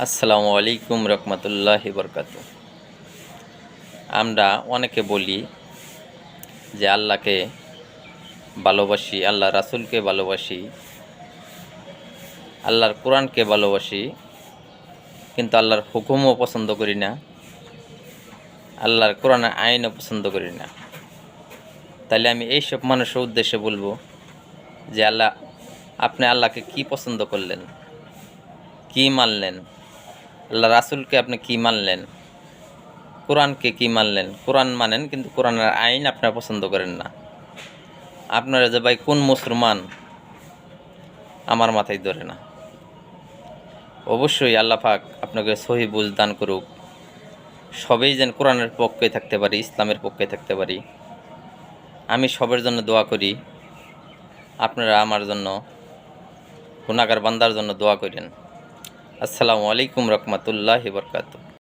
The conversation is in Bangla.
আসসালামু আলাইকুম রহমতুল্লাহি বরকাতু। আমরা অনেকে বলি যে আল্লাহকে ভালোবাসি, আল্লাহ রাসূলকে ভালোবাসি, আল্লাহর কোরআনকে ভালোবাসি, কিন্তু আল্লাহর হুকুমও পছন্দ করি না, আল্লাহর কোরআনের আইনও পছন্দ করি না। তাহলে আমি এইসব মানুষের উদ্দেশ্যে বলবো যে আপনি আল্লাহকে কি পছন্দ করলেন, কি মানলেন? আল্লাহ রাসূলকে আপনি কি মানলেন? কোরআনকে কি মানলেন? কোরআন মানেন কিন্তু কোরআনের আইন আপনারা পছন্দ করেন না। আপনারা যে ভাই কোন মুসলমান আমার মাথায় ধরে না। অবশ্যই আল্লাহ পাক আপনাকে সহি বুঝ দান করুক। সবেই যেন কোরআনের পক্ষে থাকতে পারি, ইসলামের পক্ষে থাকতে পারি। আমি সবার জন্য দোয়া করি, আপনারা আমার জন্য, গুনাহগার বান্দার জন্য দোয়া করেন। আসসালামু আলাইকুম রহমতুল্লাহি বরকাতুহু।